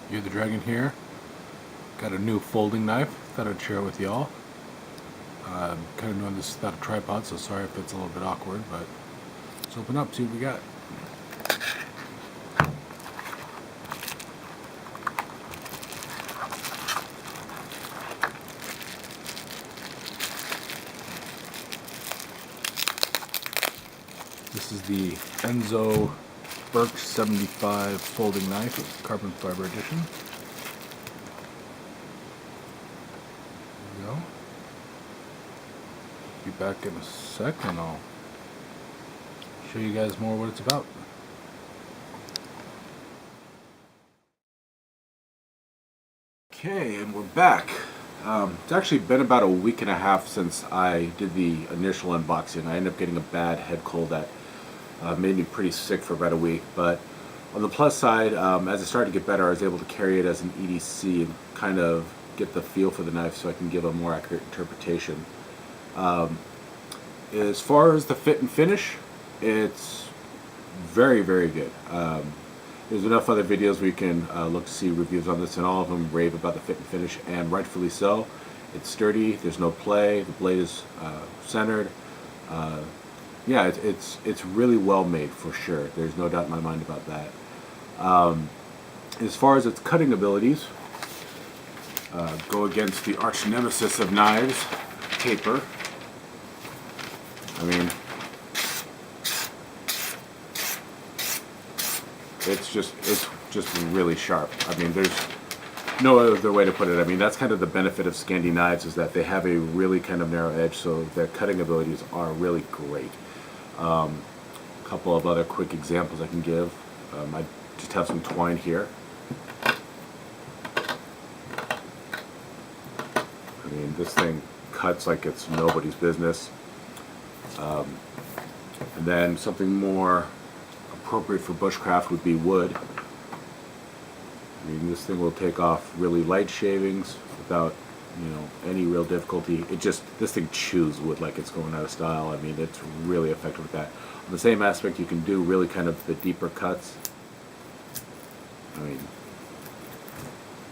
You're the Dragon here. Got a new folding knife. Thought I'd share it with y'all. Kind of doing this without a tripod, so sorry if it's a little bit awkward, but let's open up, see what we got. This is the EnZo Birk 75 folding knife, carbon fiber edition. There we go. Be back in a sec and I'll show you guys more what it's about. Okay, and we're back. It's actually been about a week and a half since I did the initial unboxing. I ended up getting a bad head cold that made me pretty sick for about a week, but on the plus side, as it started to get better, I was able to carry it as an EDC and kind of get the feel for the knife so I can give a more accurate interpretation. As far as the fit and finish, it's very, very good. There's enough other videos where you can look to see reviews on this, and all of them rave about the fit and finish, and rightfully so. It's sturdy, there's no play, the blade is centered. Yeah, it's really well made for sure. There's no doubt in my mind about that. As far as its cutting abilities, go against the arch nemesis of knives, taper. I mean, it's just really sharp. I mean, there's no other way to put it. I mean, that's kind of the benefit of Scandi knives, is that they have a really kind of narrow edge, so their cutting abilities are really great. A couple of other quick examples I can give. I just have some twine here. I mean, this thing cuts like it's nobody's business. And then something more appropriate for bushcraft would be wood. I mean, this thing will take off really light shavings without, any real difficulty. This thing chews wood like it's going out of style. I mean, it's really effective with that. On the same aspect, you can do really kind of the deeper cuts. I mean,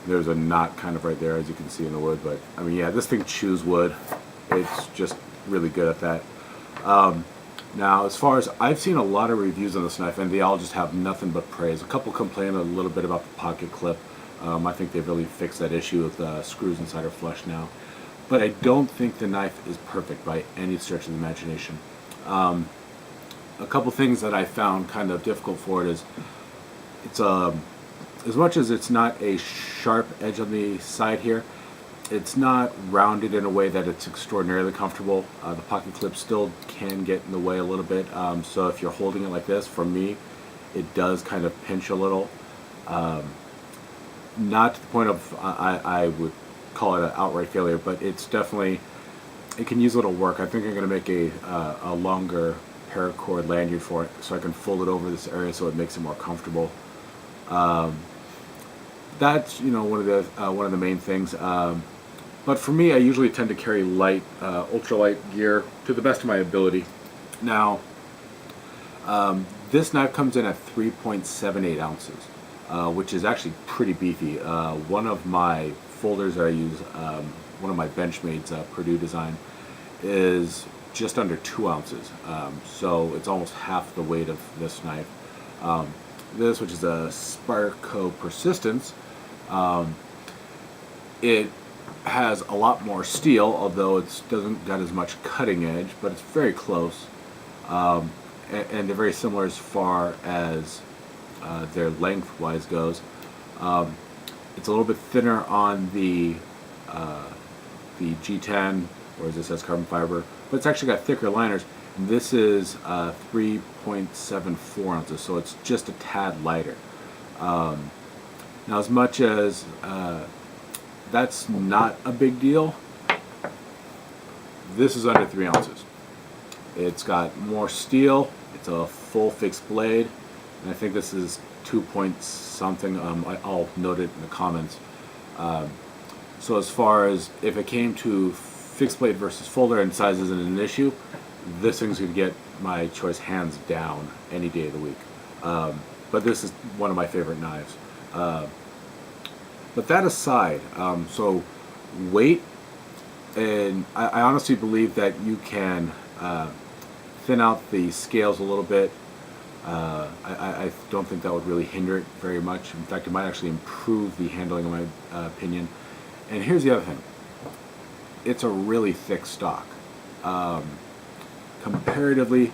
there's a knot kind of right there, as you can see in the wood, but I mean, yeah, this thing chews wood. It's just really good at that. Now, as far as I've seen a lot of reviews on this knife, and they all just have nothing but praise. A couple complain a little bit about the pocket clip. I think they've really fixed that issue with the screws inside are flush now. But I don't think the knife is perfect by any stretch of the imagination. A couple things that I found kind of difficult for it is, it's as much as it's not a sharp edge on the side here, it's not rounded in a way that it's extraordinarily comfortable. The pocket clip still can get in the way a little bit, so if you're holding it like this, for me, it does kind of pinch a little. Not to the point of I would call it an outright failure, but it's definitely, it can use a little work. I think I'm going to make a longer paracord lanyard for it, so I can fold it over this area so it makes it more comfortable. That's one of the main things. But for me, I usually tend to carry light, ultralight gear to the best of my ability. Now, this knife comes in at 3.78 ounces, which is actually pretty beefy. One of my folders that I use, one of my Benchmade's Purdue design, is just under 2 ounces. So it's almost half the weight of this knife. This, which is a Sparco Persistence, it has a lot more steel, although it doesn't got as much cutting edge, but it's very close. And they're very similar as far as their length-wise goes. It's a little bit thinner on the G10, whereas this has carbon fiber, but it's actually got thicker liners. This is 3.74 ounces, so it's just a tad lighter. Now, as much as that's not a big deal, this is under 3 ounces. It's got more steel, it's a full fixed blade, and I think this is 2 point something. I'll note it in the comments. So as far as if it came to fixed blade versus folder and size isn't an issue, this thing's going to get my choice hands down any day of the week. But this is one of my favorite knives. But that aside, so weight, and I honestly believe that you can thin out the scales a little bit. I don't think that would really hinder it very much. In fact, it might actually improve the handling, in my opinion. And here's the other thing. It's a really thick stock. Comparatively,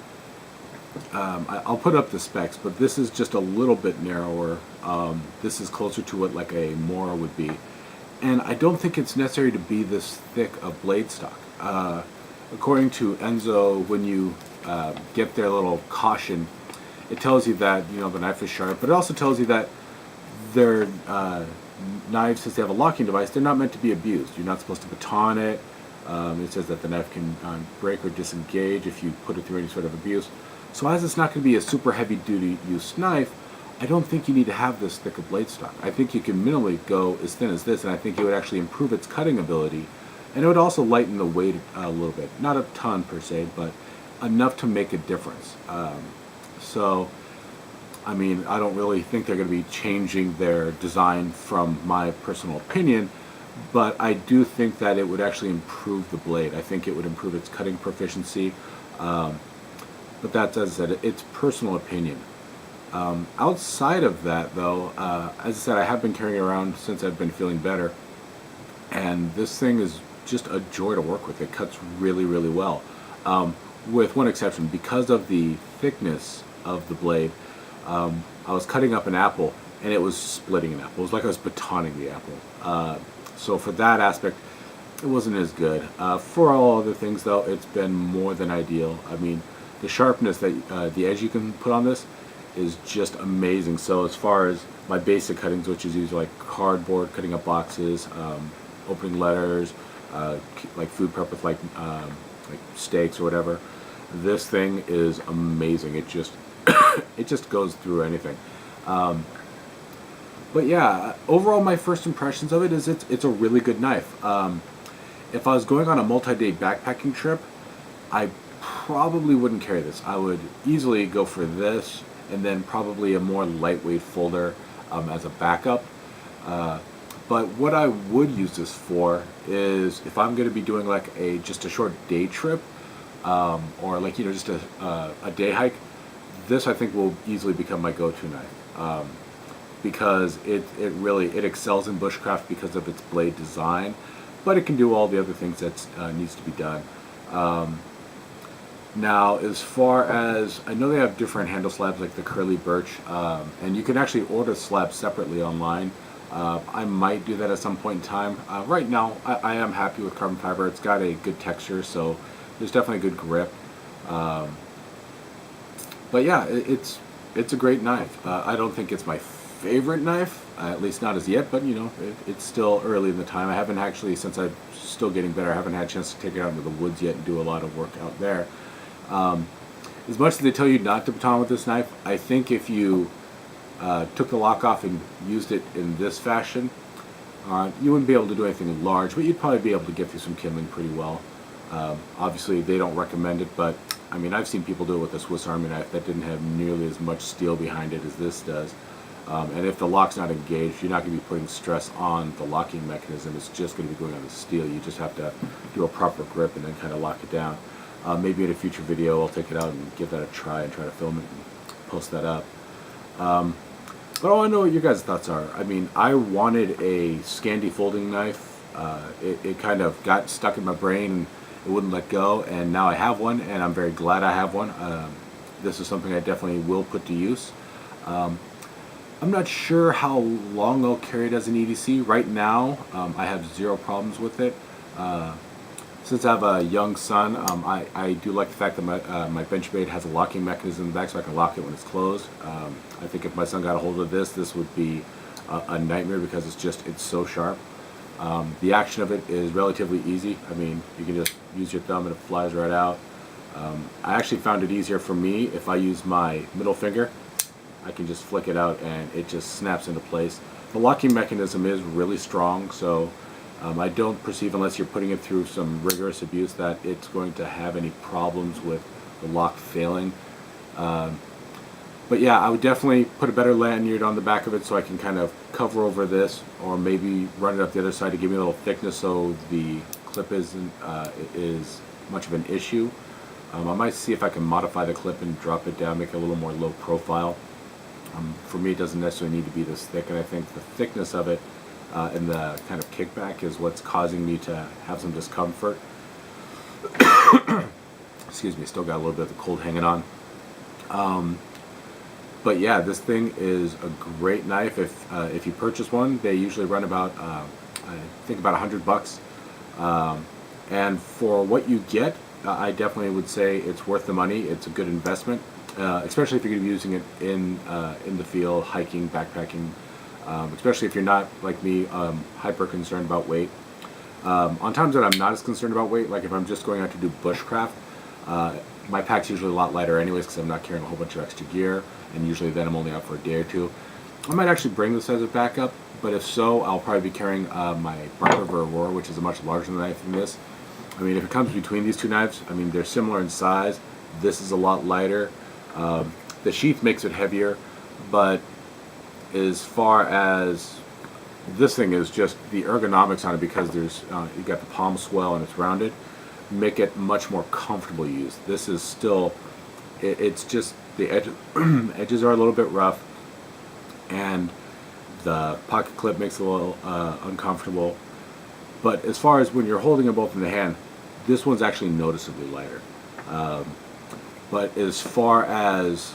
I'll put up the specs, but this is just a little bit narrower. This is closer to what like a Mora would be. And I don't think it's necessary to be this thick of blade stock. According to EnZo, when you get their little caution, it tells you that the knife is sharp, but it also tells you that their knives, since they have a locking device, they're not meant to be abused. You're not supposed to baton it. It says that the knife can break or disengage if you put it through any sort of abuse. So as it's not going to be a super heavy duty use knife, I don't think you need to have this thick of blade stock. I think you can minimally go as thin as this, and I think it would actually improve its cutting ability, and it would also lighten the weight a little bit. Not a ton per se, but enough to make a difference. So, I mean, I don't really think they're going to be changing their design from my personal opinion, but I do think that it would actually improve the blade. I think it would improve its cutting proficiency, but that's, as I said, it's personal opinion. Outside of that, though, as I said, I have been carrying it around since I've been feeling better, and this thing is just a joy to work with. It cuts really, really well, with one exception. Because of the thickness of the blade, I was cutting up an apple, and it was splitting an apple. It was like I was batoning the apple. So for that aspect, it wasn't as good. For all other things, though, it's been more than ideal. I mean, the sharpness that the edge you can put on this is just amazing. So as far as my basic cuttings, which is usually like cardboard, cutting up boxes, opening letters, like food prep with like steaks or whatever, this thing is amazing. It just it just goes through anything. But yeah, overall my first impressions of it is it's a really good knife. If I was going on a multi-day backpacking trip, I probably wouldn't carry this. I would easily go for this, and then probably a more lightweight folder as a backup. But what I would use this for is if I'm going to be doing like just a short day trip, or like just a day hike. This I think will easily become my go-to knife, because it really excels in bushcraft because of its blade design, but it can do all the other things that needs to be done. Now, as far as, I know they have different handle slabs like the curly birch, and you can actually order slabs separately online. I might do that at some point in time. Right now, I am happy with carbon fiber. It's got a good texture, so there's definitely a good grip. But yeah, it's a great knife. I don't think it's my favorite knife, at least not as yet, but it's still early in the time. I haven't actually, since I'm still getting better, I haven't had a chance to take it out into the woods yet and do a lot of work out there. As much as they tell you not to baton with this knife, I think if you took the lock off and used it in this fashion, you wouldn't be able to do anything large, but you'd probably be able to get through some kindling pretty well. Obviously, they don't recommend it, but I mean, I've seen people do it with a Swiss Army knife that didn't have nearly as much steel behind it as this does. And if the lock's not engaged, you're not going to be putting stress on the locking mechanism. It's just going to be going on the steel. You just have to do a proper grip and then kind of lock it down. Maybe in a future video I'll take it out and give that a try and try to film it and post that up. But I want to know what your guys' thoughts are. I mean, I wanted a Scandi folding knife. It kind of got stuck in my brain and it wouldn't let go, and now I have one, and I'm very glad I have one. This is something I definitely will put to use. I'm not sure how long I'll carry it as an EDC. Right now, I have zero problems with it. Since I have a young son, I do like the fact that my bench blade has a locking mechanism in the back, so I can lock it when it's closed. I think if my son got a hold of this would be a nightmare because it's so sharp. The action of it is relatively easy. I mean, you can just use your thumb and it flies right out. I actually found it easier for me if I use my middle finger. I can just flick it out and it just snaps into place. The locking mechanism is really strong, so I don't perceive, unless you're putting it through some rigorous abuse, that it's going to have any problems with the lock failing. But yeah, I would definitely put a better lanyard on the back of it so I can kind of cover over this, or maybe run it up the other side to give me a little thickness so the clip isn't is much of an issue. I might see if I can modify the clip and drop it down, make it a little more low profile. For me, it doesn't necessarily need to be this thick, and I think the thickness of it and the kind of kickback is what's causing me to have some discomfort. Excuse me, still got a little bit of the cold hanging on. But yeah, this thing is a great knife. If you purchase one, they usually run about I think about $100. And for what you get, I definitely would say it's worth the money. It's a good investment, especially if you're going to be using it in the field, hiking, backpacking. Especially if you're not like me, hyper concerned about weight. On times that I'm not as concerned about weight, like if I'm just going out to do bushcraft, my pack's usually a lot lighter anyways because I'm not carrying a whole bunch of extra gear, and usually then I'm only out for a day or two. I might actually bring this as a backup, but if so, I'll probably be carrying my Barber Aurora, which is a much larger knife than this. I mean, if it comes between these two knives, I mean, they're similar in size. This is a lot lighter. The sheath makes it heavier, but as far as this thing is, just the ergonomics on it, because there's you got the palm swell and it's rounded, make it much more comfortable to use. This is still, it's just the edges are a little bit rough, and the pocket clip makes it a little uncomfortable. But as far as when you're holding them both in the hand, this one's actually noticeably lighter. But as far as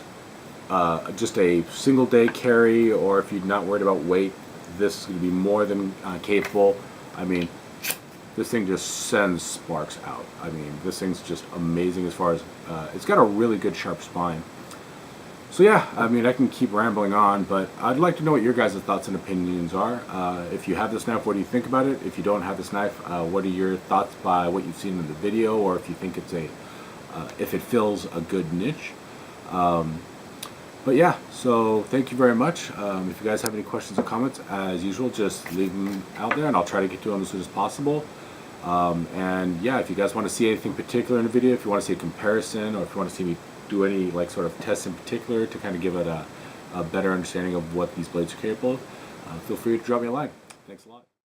just a single day carry, or if you're not worried about weight, this is going to be more than capable. I mean, this thing just sends sparks out. I mean, this thing's just amazing as far as, it's got a really good sharp spine. So yeah, I mean, I can keep rambling on, but I'd like to know what your guys' thoughts and opinions are. If you have this knife, what do you think about it? If you don't have this knife, what are your thoughts by what you've seen in the video, or if you think it's if it fills a good niche. But yeah, so thank you very much. If you guys have any questions or comments, as usual, just leave them out there and I'll try to get to them as soon as possible. And yeah, if you guys want to see anything particular in the video, if you want to see a comparison, or if you want to see me do any like sort of tests in particular to kind of give it a better understanding of what these blades are capable of, feel free to drop me a line. Thanks a lot.